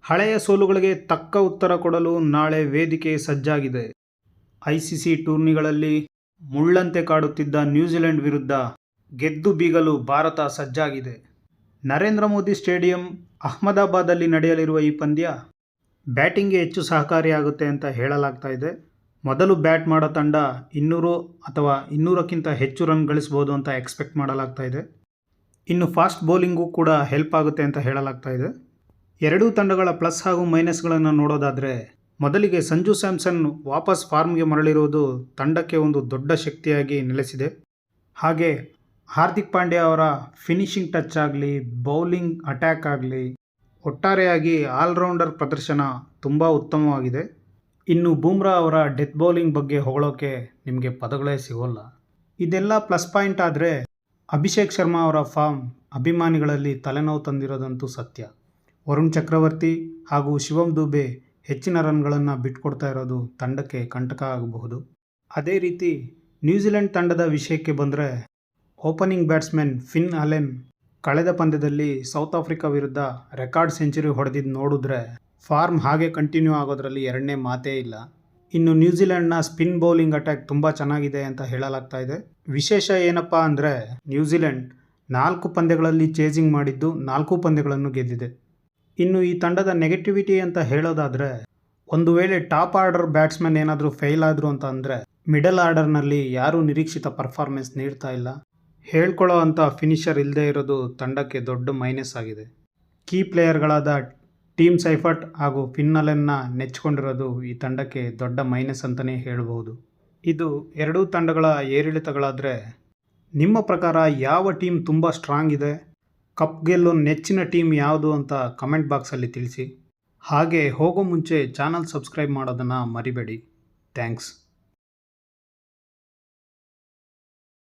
ಹಳೆಯ ಸೋಲುಗಳಿಗೆ ತಕ್ಕ ಉತ್ತರ ಕೊಡಲು ನಾಳೆ ವೇದಿಕೆ ಸಜ್ಜಾಗಿದೆ. ಐಸಿಸಿ ಟೂರ್ನಿಗಳಲ್ಲಿ ಮುಳ್ಳಂತೆ ಕಾಡುತ್ತಿದ್ದ ನ್ಯೂಜಿಲೆಂಡ್ ವಿರುದ್ಧ ಗೆದ್ದು ಬೀಗಲು ಭಾರತ ಸಜ್ಜಾಗಿದೆ. ನರೇಂದ್ರ ಮೋದಿ ಸ್ಟೇಡಿಯಂ ಅಹ್ಮದಾಬಾದಲ್ಲಿ ನಡೆಯಲಿರುವ ಈ ಪಂದ್ಯ ಬ್ಯಾಟಿಂಗ್ಗೆ ಹೆಚ್ಚು ಸಹಕಾರಿಯಾಗುತ್ತೆ ಅಂತ ಹೇಳಲಾಗ್ತಾ ಇದೆ. ಮೊದಲು ಬ್ಯಾಟ್ ಮಾಡೋ ತಂಡ 200 ಅಥವಾ 200ಕ್ಕಿಂತ ಹೆಚ್ಚು ರನ್ ಗಳಿಸಬಹುದು ಅಂತ ಎಕ್ಸ್ಪೆಕ್ಟ್ ಮಾಡಲಾಗ್ತಾ ಇದೆ. ಇನ್ನು ಫಾಸ್ಟ್ ಬೌಲಿಂಗೂ ಕೂಡ ಹೆಲ್ಪ್ ಆಗುತ್ತೆ ಅಂತ ಹೇಳಲಾಗ್ತಾ ಇದೆ. ಎರಡೂ ತಂಡಗಳ ಪ್ಲಸ್ ಹಾಗೂ ಮೈನಸ್ಗಳನ್ನು ನೋಡೋದಾದರೆ, ಮೊದಲಿಗೆ ಸಂಜು ಸ್ಯಾಮ್ಸನ್ ವಾಪಸ್ ಫಾರ್ಮ್ಗೆ ಮರಳಿರುವುದು ತಂಡಕ್ಕೆ ಒಂದು ದೊಡ್ಡ ಶಕ್ತಿಯಾಗಿ ನೆಲೆಸಿದೆ. ಹಾಗೆ ಹಾರ್ದಿಕ್ ಪಾಂಡ್ಯ ಅವರ ಫಿನಿಶಿಂಗ್ ಟಚ್ ಆಗಲಿ, ಬೌಲಿಂಗ್ ಅಟ್ಯಾಕ್ ಆಗಲಿ, ಒಟ್ಟಾರೆಯಾಗಿ ಆಲ್ರೌಂಡರ್ ಪ್ರದರ್ಶನ ತುಂಬ ಉತ್ತಮವಾಗಿದೆ. ಇನ್ನು ಬೂಮ್ರಾ ಅವರ ಡೆತ್ ಬೌಲಿಂಗ್ ಬಗ್ಗೆ ಹೊಗಳೋಕೆ ನಿಮಗೆ ಪದಗಳೇ ಸಿಗೋಲ್ಲ. ಇದೆಲ್ಲ ಪ್ಲಸ್ ಪಾಯಿಂಟ್ ಆದರೆ, ಅಭಿಷೇಕ್ ಶರ್ಮಾ ಅವರ ಫಾರ್ಮ್ ಅಭಿಮಾನಿಗಳಲ್ಲಿ ತಲೆನೋವು ತಂದಿರೋದಂತೂ ಸತ್ಯ. ವರುಣ್ ಚಕ್ರವರ್ತಿ ಹಾಗೂ ಶಿವಮ್ ದುಬೆ ಹೆಚ್ಚಿನ ರನ್ಗಳನ್ನು ಬಿಟ್ಕೊಡ್ತಾ ಇರೋದು ತಂಡಕ್ಕೆ ಕಂಟಕ ಆಗಬಹುದು. ಅದೇ ರೀತಿ ನ್ಯೂಜಿಲೆಂಡ್ ತಂಡದ ವಿಷಯಕ್ಕೆ ಬಂದರೆ, ಓಪನಿಂಗ್ ಬ್ಯಾಟ್ಸ್ಮನ್ ಫಿನ್ ಅಲೆನ್ ಕಳೆದ ಪಂದ್ಯದಲ್ಲಿ ಸೌತ್ ಆಫ್ರಿಕಾ ವಿರುದ್ಧ ರೆಕಾರ್ಡ್ ಸೆಂಚುರಿ ಹೊಡೆದಿದ್ದು ನೋಡಿದ್ರೆ ಫಾರ್ಮ್ ಹಾಗೆ ಕಂಟಿನ್ಯೂ ಆಗೋದ್ರಲ್ಲಿ ಎರಡನೇ ಮಾತೇ ಇಲ್ಲ. ಇನ್ನು ನ್ಯೂಜಿಲೆಂಡ್ನ ಸ್ಪಿನ್ ಬೌಲಿಂಗ್ ಅಟ್ಯಾಕ್ ತುಂಬ ಚೆನ್ನಾಗಿದೆ ಅಂತ ಹೇಳಲಾಗ್ತಾ ಇದೆ. ವಿಶೇಷ ಏನಪ್ಪ ಅಂದರೆ, ನ್ಯೂಜಿಲೆಂಡ್ 4 ಪಂದ್ಯಗಳಲ್ಲಿ ಚೇಸಿಂಗ್ ಮಾಡಿದ್ದು 4 ಪಂದ್ಯಗಳನ್ನು ಗೆದ್ದಿದೆ. ಇನ್ನು ಈ ತಂಡದ ನೆಗೆಟಿವಿಟಿ ಅಂತ ಹೇಳೋದಾದರೆ, ಒಂದು ವೇಳೆ ಟಾಪ್ ಆರ್ಡರ್ ಬ್ಯಾಟ್ಸ್ಮನ್ ಏನಾದರೂ ಫೇಲ್ ಆದರು ಅಂತ ಅಂದರೆ, ಮಿಡಲ್ ಆರ್ಡರ್ನಲ್ಲಿ ಯಾರೂ ನಿರೀಕ್ಷಿತ ಪರ್ಫಾರ್ಮೆನ್ಸ್ ನೀಡ್ತಾ ಇಲ್ಲ. ಹೇಳ್ಕೊಳ್ಳೋ ಅಂಥ ಫಿನಿಷರ್ ಇಲ್ಲದೆ ಇರೋದು ತಂಡಕ್ಕೆ ದೊಡ್ಡ ಮೈನಸ್ ಆಗಿದೆ. ಕೀ ಪ್ಲೇಯರ್ಗಳಾದ ಟೀಮ್ ಸೈಫರ್ಟ್ ಹಾಗೂ ಫಿನ್ ಅಲೆನ್ನ ನೆಚ್ಚಿಕೊಂಡಿರೋದು ಈ ತಂಡಕ್ಕೆ ದೊಡ್ಡ ಮೈನಸ್ ಅಂತಲೇ ಹೇಳಬಹುದು. ಇದು ಎರಡೂ ತಂಡಗಳ ಏರಿಳಿತಗಳಾದರೆ, ನಿಮ್ಮ ಪ್ರಕಾರ ಯಾವ ಟೀಮ್ ತುಂಬ ಸ್ಟ್ರಾಂಗ್ ಇದೆ, ಕಪ್ ಗೆಲ್ಲೋ ನೆಚ್ಚಿನ ಟೀಮ್ ಯಾವುದು ಅಂತ ಕಮೆಂಟ್ ಬಾಕ್ಸಲ್ಲಿ ತಿಳಿಸಿ. ಹಾಗೆ ಹೋಗೋ ಮುಂಚೆ ಚಾನಲ್ ಸಬ್ಸ್ಕ್ರೈಬ್ ಮಾಡೋದನ್ನು ಮರಿಬೇಡಿ. ಥ್ಯಾಂಕ್ಸ್.